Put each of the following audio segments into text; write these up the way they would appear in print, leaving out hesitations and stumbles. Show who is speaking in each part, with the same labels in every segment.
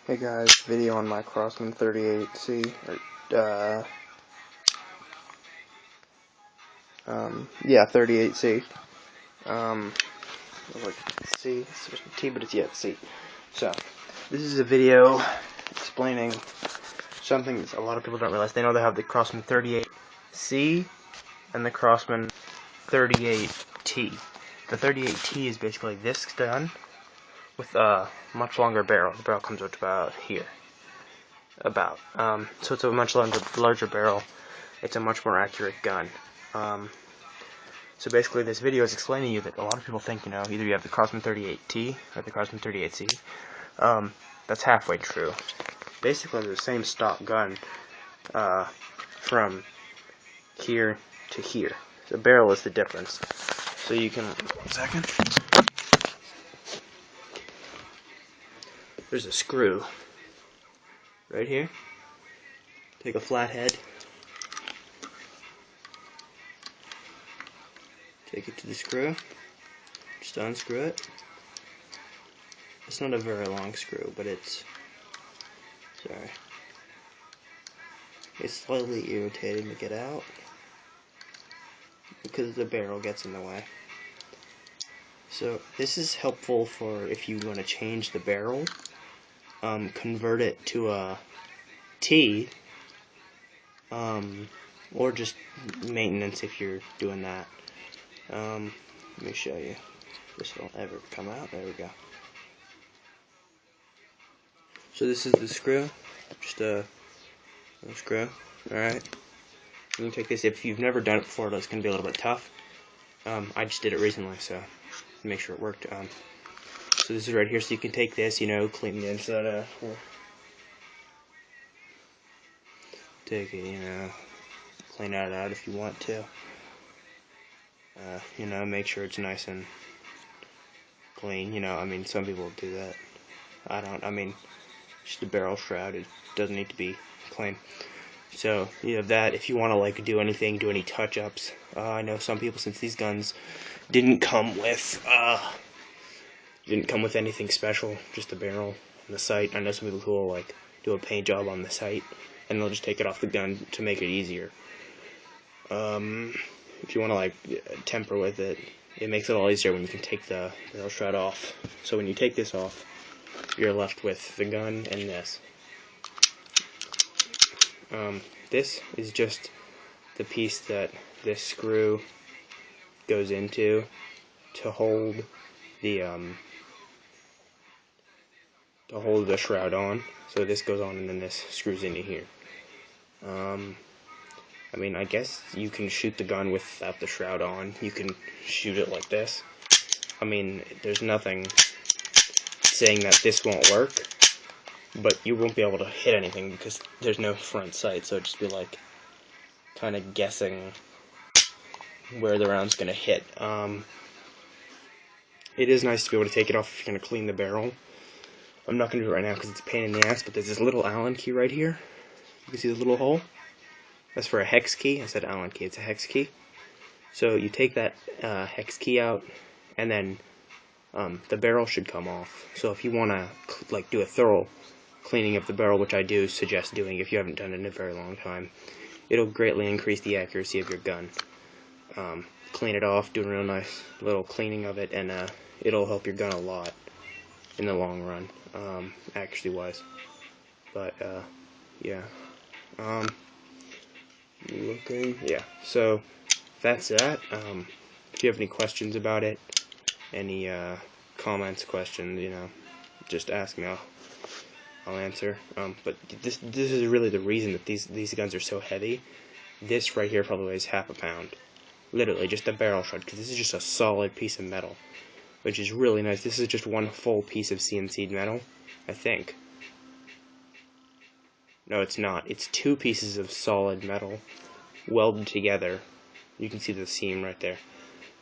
Speaker 1: Hey guys, video on my Crosman 38C, yeah, 38C, like C, it's supposed to be T, but it's, yeah, C. So, this is a video explaining something that a lot of people don't realize. They know they have the Crosman 38C and the Crosman 38T. The 38T is basically this gun with a much longer barrel. The barrel comes out to about here. So it's a much larger barrel. It's a much more accurate gun. So basically this video is explaining to you that a lot of people think, either you have the Crosman 38T or the Crosman 38C. That's halfway true. Basically the same stock gun from here to here. The barrel is the difference. So you can, 1 second. There's a screw right here. Take a flathead. Take it to the screw. Just unscrew it. It's not a very long screw, but it's slightly irritating to get out because the barrel gets in the way. So this is helpful for if you want to change the barrel, convert it to a T, or just maintenance if you're doing that. Let me show you. This will ever come out. There we go. So this is the screw, just a screw. Alright. You can take this. If you've never done it before, it's going to be a little bit tough. I just did it recently, so make sure it worked. So this is right here, so you can take this, clean the inside out. Take it, clean it out if you want to. Make sure it's nice and clean. Some people do that. I don't. Just a barrel shroud. It doesn't need to be clean. So you have that. If you want to do anything, do any touch-ups. I know some people, since these guns didn't come with anything special, just a barrel and the sight. I know some people who will do a paint job on the sight, and they'll just take it off the gun to make it easier. If you want to temper with it, it makes it a lot easier when you can take the barrel shroud off. So when you take this off, you're left with the gun and this. This is just the piece that this screw goes into to hold the shroud on. So this goes on and then this screws into here. I guess you can shoot the gun without the shroud on. You can shoot it like this. There's nothing saying that this won't work, but you won't be able to hit anything because there's no front sight, so it'd just be kind of guessing where the round's going to hit. It is nice to be able to take it off if you're going to clean the barrel. I'm not going to do it right now because it's a pain in the ass, but there's this little Allen key right here. You can see the little hole. That's for a hex key. I said Allen key, it's a hex key. So you take that hex key out, and then the barrel should come off. So if you want to do a thorough cleaning of the barrel, which I do suggest doing if you haven't done it in a very long time, it'll greatly increase the accuracy of your gun. Clean it off, do a real nice little cleaning of it, and it'll help your gun a lot in the long run, accuracy wise. But yeah. Yeah, so that's that. If you have any questions about it, any comments, questions, just ask me. I'll answer. But this is really the reason that these guns are so heavy. This right here probably weighs half a pound, literally just a barrel shroud, because this is just a solid piece of metal, which is really nice. This is just one full piece of CNC'd metal, I think. No, it's not. It's two pieces of solid metal welded together. You can see the seam right there.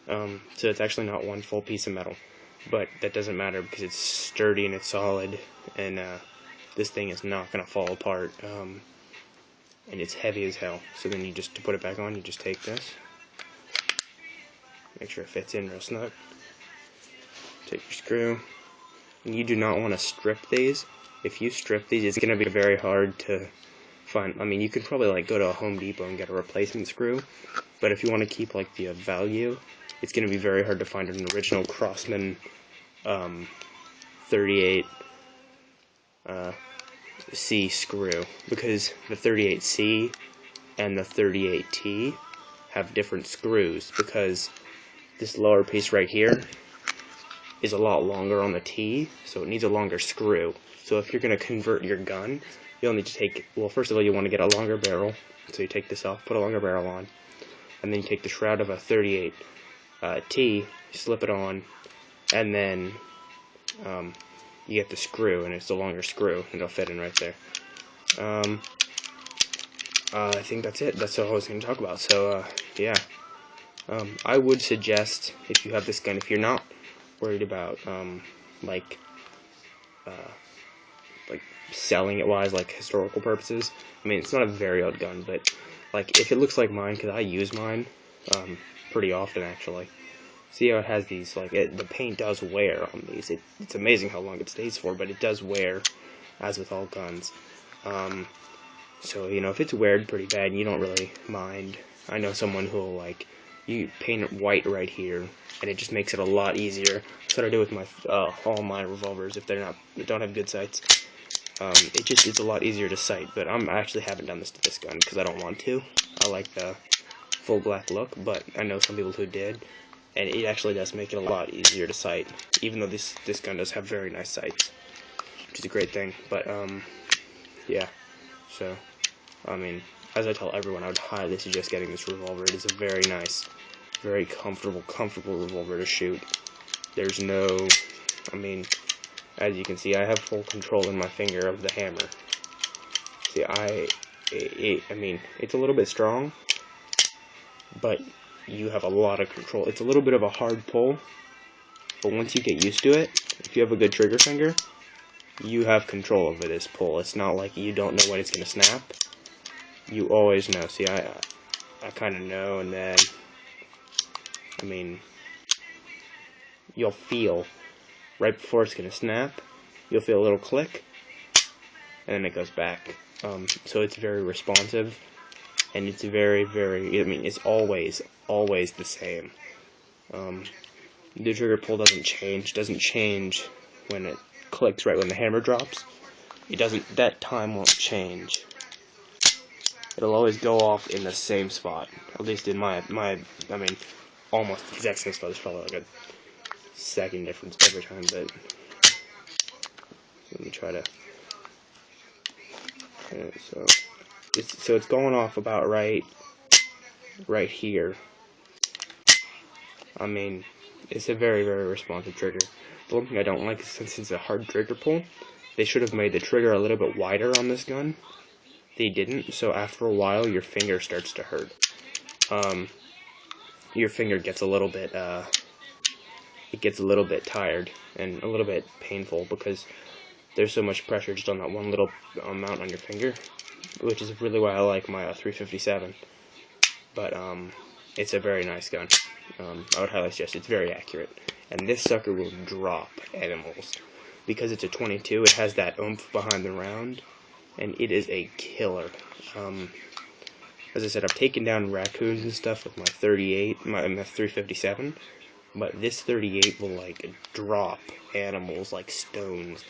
Speaker 1: So it's actually not one full piece of metal, but that doesn't matter because it's sturdy and it's solid, and this thing is not going to fall apart, and it's heavy as hell. So then to put it back on, you just take this, make sure it fits in real snug, take your screw, And you do not want to strip these. If you strip these, it's going to be very hard to find. I mean, you could probably like go to a Home Depot and get a replacement screw, but if you want to keep like the value, it's going to be very hard to find an original Crosman 38 C screw, because the 38C and the 38T have different screws, because this lower piece right here is a lot longer on the T, so it needs a longer screw. So if you're going to convert your gun, you'll need to take, well, first of all, you want to get a longer barrel, so you take this off, put a longer barrel on, and then you take the shroud of a 38 T, slip it on, and then you get the screw, and it's a longer screw, and it'll fit in right there. I think that's it. That's all I was going to talk about. So, yeah. I would suggest, if you have this gun, if you're not worried about, like selling it wise, like historical purposes. I mean, it's not a very old gun, but, like, if it looks like mine, because I use mine, pretty often, actually. See how it has these, like, the paint does wear on these. It's amazing how long it stays for, but it does wear, as with all guns. So, you know, if it's weared pretty bad and you don't really mind, I know someone who'll, like, you paint it white right here, and it just makes it a lot easier. That's what I do with my, all my revolvers, if they don't have good sights. It's a lot easier to sight, but I actually haven't done this to this gun, because I don't want to. I like the full black look, but I know some people who did, and it actually does make it a lot easier to sight, even though this gun does have very nice sights, which is a great thing. But yeah, so I mean, as I tell everyone, I would highly suggest getting this revolver. It is a very nice, very comfortable revolver to shoot. There's no, I mean, as you can see, I have full control in my finger of the hammer. See, I mean, it's a little bit strong, but you have a lot of control. It's a little bit of a hard pull, but once you get used to it, if you have a good trigger finger, you have control over this pull. It's not like you don't know when it's going to snap. You always know. See, I kind of know, and then, I mean, you'll feel, right before it's going to snap, you'll feel a little click, and then it goes back. So it's very responsive, and it's very, I mean, it's always the same. The trigger pull doesn't change when it clicks right when the hammer drops. That time won't change. It'll always go off in the same spot. At least in my I mean, almost the exact same spot. There's probably like a second difference every time, but let me try to. So it's going off about right here. I mean, it's a very, very responsive trigger. The one thing I don't like is, since it's a hard trigger pull, they should have made the trigger a little bit wider on this gun. They didn't, so after a while, your finger starts to hurt. Your finger gets a little bit, it gets a little bit tired and a little bit painful, because there's so much pressure just on that one little amount on your finger, which is really why I like my 357. But it's a very nice gun. I would highly suggest it. It's very accurate, and this sucker will drop animals. Because it's a 22, it has that oomph behind the round, and it is a killer. As I said, I've taken down raccoons and stuff with my 38, my 357, but this 38 will, like, drop animals like stones.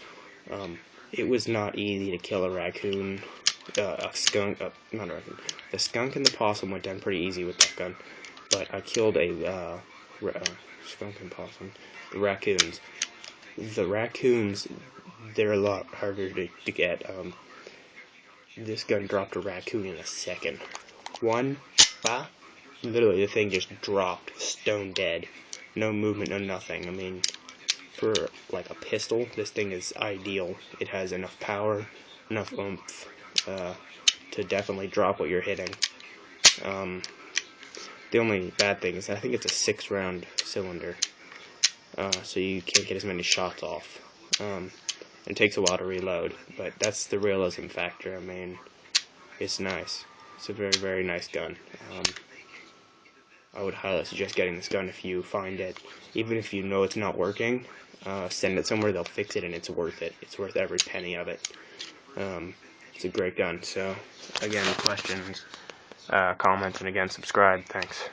Speaker 1: It was not easy to kill a raccoon, a skunk, not a raccoon. The skunk and the possum went down pretty easy with that gun, but I killed a skunk and possum. The raccoons, they're a lot harder to get. This gun dropped a raccoon in a second. Literally, the thing just dropped, stone dead. No movement, no nothing. I mean, for like a pistol, this thing is ideal. It has enough power, enough oomph to definitely drop what you're hitting. The only bad thing is I think it's a 6-round cylinder, so you can't get as many shots off. It takes a while to reload, but that's the realism factor. I mean, it's nice. It's a very, very nice gun. I would highly suggest getting this gun if you find it. Even if you know it's not working, send it somewhere, they'll fix it, and it's worth it. It's worth every penny of it. It's a great gun. So, again, questions, comments, and again, subscribe. Thanks.